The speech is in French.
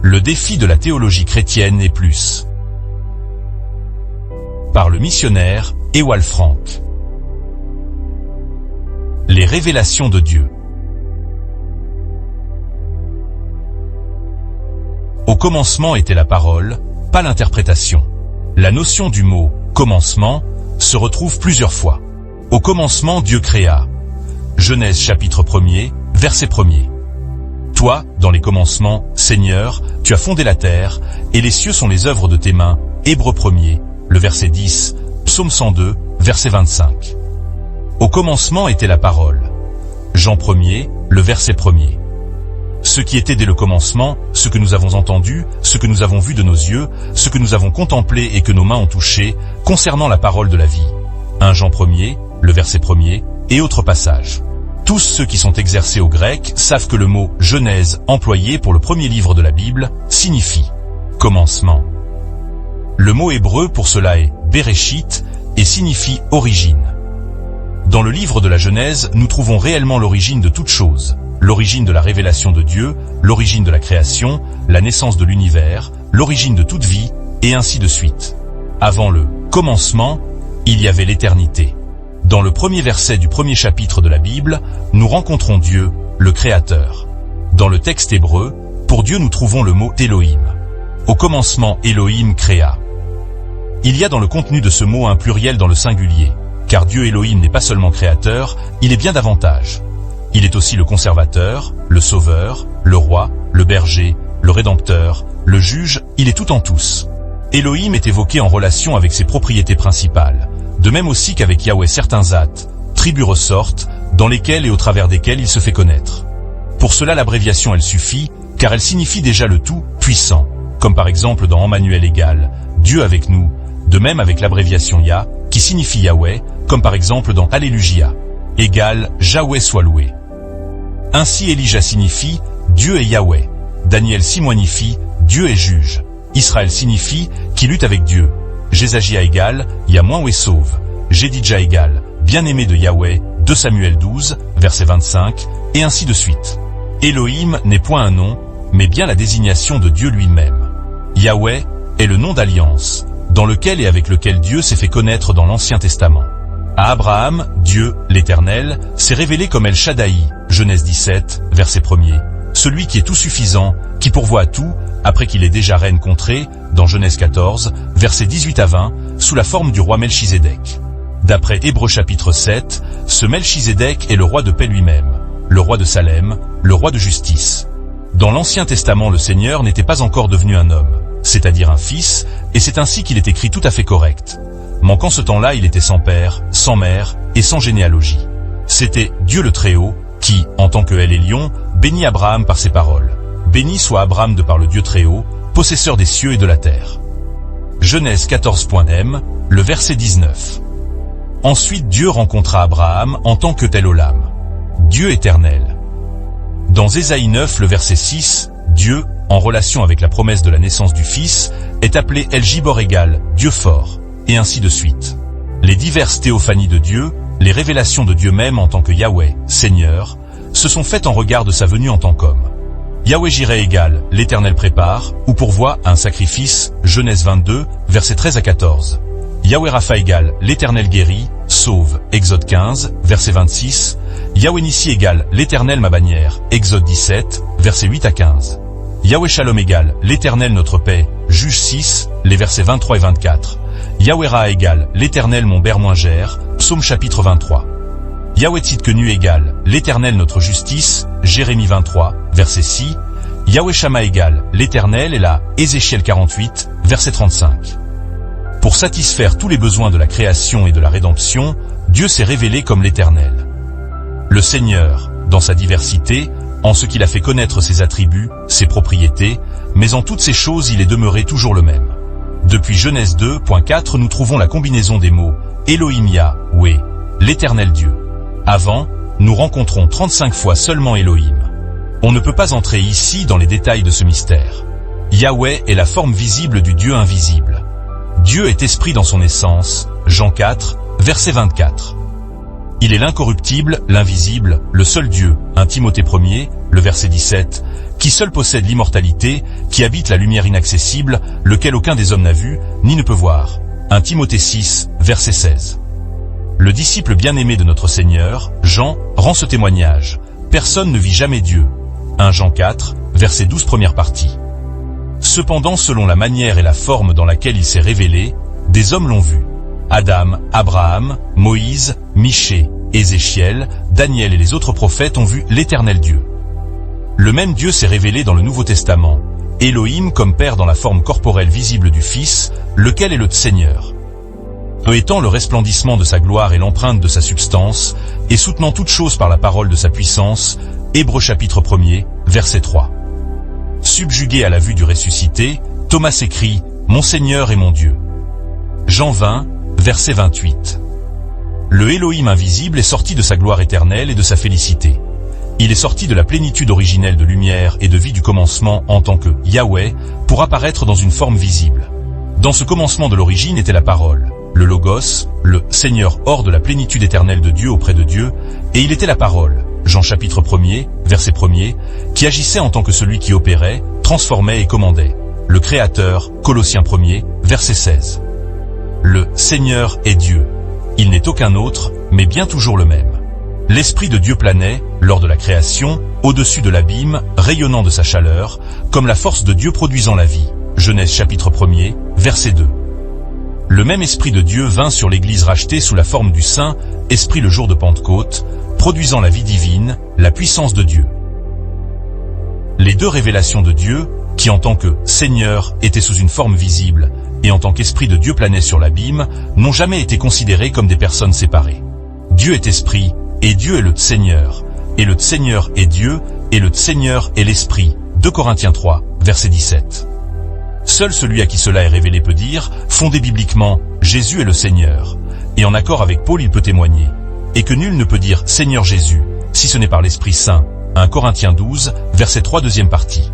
Le défi de la théologie chrétienne est plus. Par le missionnaire Ewald Frank. Les révélations de Dieu. Au commencement était la parole, pas l'interprétation. La notion du mot « commencement » se retrouve plusieurs fois. Au commencement Dieu créa. Genèse chapitre 1er, verset 1er. Toi, dans les commencements, Seigneur, tu as fondé la terre, et les cieux sont les œuvres de tes mains. Hébreux 1er, le verset 10, Psaume 102, verset 25. Au commencement était la parole. Jean 1er, le verset 1er. Ce qui était dès le commencement, ce que nous avons entendu, ce que nous avons vu de nos yeux, ce que nous avons contemplé et que nos mains ont touché, concernant la parole de la vie. 1 Jean 1er, le verset 1er, et autres passages. Tous ceux qui sont exercés au grec savent que le mot « Genèse » employé pour le premier livre de la Bible signifie « commencement ». Le mot hébreu pour cela est « Bereshit » et signifie « origine ». Dans le livre de la Genèse, nous trouvons réellement l'origine de toute chose, l'origine de la révélation de Dieu, l'origine de la création, la naissance de l'univers, l'origine de toute vie, et ainsi de suite. Avant le « commencement », il y avait l'éternité. Dans le premier verset du premier chapitre de la Bible, nous rencontrons Dieu, le Créateur. Dans le texte hébreu, pour Dieu nous trouvons le mot Elohim. Au commencement, Elohim créa. Il y a dans le contenu de ce mot un pluriel dans le singulier, car Dieu Elohim n'est pas seulement créateur, il est bien davantage. Il est aussi le conservateur, le sauveur, le roi, le berger, le rédempteur, le juge, il est tout en tous. Elohim est évoqué en relation avec ses propriétés principales. De même aussi qu'avec Yahweh certains ates, tribus ressortent, dans lesquelles et au travers desquelles il se fait connaître. Pour cela l'abréviation elle suffit, car elle signifie déjà le tout puissant, comme par exemple dans Emmanuel égale Dieu avec nous, de même avec l'abréviation Yah, qui signifie Yahweh, comme par exemple dans Alléluia, égale Yahweh soit loué. Ainsi Elijah signifie Dieu est Yahweh, Daniel signifie Dieu est juge, Israël signifie qui lutte avec Dieu. Jésagia égale Yahweh sauve, Jédidja égale bien-aimé de Yahweh, 2 Samuel 12, verset 25, et ainsi de suite. Elohim n'est point un nom, mais bien la désignation de Dieu lui-même. Yahweh est le nom d'alliance, dans lequel et avec lequel Dieu s'est fait connaître dans l'Ancien Testament. À Abraham, Dieu, l'Éternel, s'est révélé comme El Shaddai, Genèse 17, verset 1er, celui qui est tout suffisant, qui pourvoit à tout, après qu'il ait déjà règne contrée, dans Genèse 14, versets 18 à 20, sous la forme du roi Melchizedek. D'après Hébreux chapitre 7, ce Melchizedek est le roi de paix lui-même, le roi de Salem, le roi de justice. Dans l'Ancien Testament, le Seigneur n'était pas encore devenu un homme, c'est-à-dire un fils, et c'est ainsi qu'il est écrit tout à fait correct. Manquant ce temps-là, il était sans père, sans mère, et sans généalogie. C'était Dieu le Très-Haut, qui, en tant que El Elyon, bénit Abraham par ses paroles. Béni soit Abraham de par le Dieu Très-Haut, possesseur des cieux et de la terre. Genèse 14.m, le verset 19. Ensuite Dieu rencontra Abraham en tant que tel Olam, Dieu éternel. Dans Ésaïe 9, le verset 6, Dieu, en relation avec la promesse de la naissance du Fils, est appelé El Gibor égale Dieu fort, et ainsi de suite. Les diverses théophanies de Dieu, les révélations de Dieu même en tant que Yahweh, Seigneur, se sont faites en regard de sa venue en tant qu'homme. Yahweh Jireh égale l'Éternel prépare, ou pourvoit un sacrifice, Genèse 22, versets 13 à 14. Yahweh Rapha égale l'Éternel guérit, sauve, Exode 15, verset 26. Yahweh Nissi égale l'Éternel ma bannière, Exode 17, versets 8 à 15. Yahweh Shalom égale l'Éternel notre paix, Juge 6, les versets 23 et 24. Yahweh Ra égale l'Éternel mon bermouingère, Psaume chapitre 23. Yahweh Tzidkenu égale l'Éternel notre justice, Jérémie 23, verset 6. Yahweh Shama égale l'Éternel et la Ézéchiel 48, verset 35. Pour satisfaire tous les besoins de la création et de la rédemption, Dieu s'est révélé comme l'Éternel. Le Seigneur, dans sa diversité, en ce qu'il a fait connaître ses attributs, ses propriétés, mais en toutes ces choses il est demeuré toujours le même. Depuis Genèse 2.4 nous trouvons la combinaison des mots Elohim Yahweh, l'Éternel Dieu. Avant, nous rencontrons 35 fois seulement Elohim. On ne peut pas entrer ici dans les détails de ce mystère. Yahweh est la forme visible du Dieu invisible. Dieu est esprit dans son essence, Jean 4, verset 24. Il est l'incorruptible, l'invisible, le seul Dieu, 1 Timothée 1er, le verset 17, qui seul possède l'immortalité, qui habite la lumière inaccessible, lequel aucun des hommes n'a vu, ni ne peut voir. 1 Timothée 6, verset 16. Le disciple bien-aimé de notre Seigneur, Jean, rend ce témoignage. Personne ne vit jamais Dieu. 1 Jean 4, verset 12 première partie. Cependant, selon la manière et la forme dans laquelle il s'est révélé, des hommes l'ont vu. Adam, Abraham, Moïse, Michée, Ézéchiel, Daniel et les autres prophètes ont vu l'Éternel Dieu. Le même Dieu s'est révélé dans le Nouveau Testament, Elohim comme Père dans la forme corporelle visible du Fils, lequel est le Seigneur. Étant le resplendissement de sa gloire et l'empreinte de sa substance, et soutenant toute chose par la parole de sa puissance, Hébreux chapitre 1er, verset 3. Subjugué à la vue du ressuscité, Thomas écrit « Mon Seigneur et mon Dieu ». Jean 20, verset 28. Le Elohim invisible est sorti de sa gloire éternelle et de sa félicité. Il est sorti de la plénitude originelle de lumière et de vie du commencement en tant que Yahweh pour apparaître dans une forme visible. Dans ce commencement de l'origine était la parole, le Logos, le Seigneur hors de la plénitude éternelle de Dieu auprès de Dieu, et il était la parole, Jean chapitre 1er, verset 1er, qui agissait en tant que celui qui opérait, transformait et commandait. Le Créateur, Colossiens 1er, verset 16. Le Seigneur est Dieu. Il n'est aucun autre, mais bien toujours le même. L'Esprit de Dieu planait, lors de la création, au-dessus de l'abîme, rayonnant de sa chaleur, comme la force de Dieu produisant la vie. Genèse chapitre 1er, verset 2. Le même Esprit de Dieu vint sur l'Église rachetée sous la forme du Saint, Esprit le jour de Pentecôte, produisant la vie divine, la puissance de Dieu. Les deux révélations de Dieu, qui en tant que Seigneur étaient sous une forme visible, et en tant qu'Esprit de Dieu planait sur l'abîme, n'ont jamais été considérés comme des personnes séparées. Dieu est Esprit, et Dieu est le Seigneur, et le Seigneur est Dieu, et le Seigneur est l'Esprit. 2 Corinthiens 3, verset 17. Seul celui à qui cela est révélé peut dire, fondé bibliquement, Jésus est le Seigneur. Et en accord avec Paul il peut témoigner. Et que nul ne peut dire Seigneur Jésus, si ce n'est par l'Esprit Saint. 1 Corinthiens 12, verset 3 deuxième partie.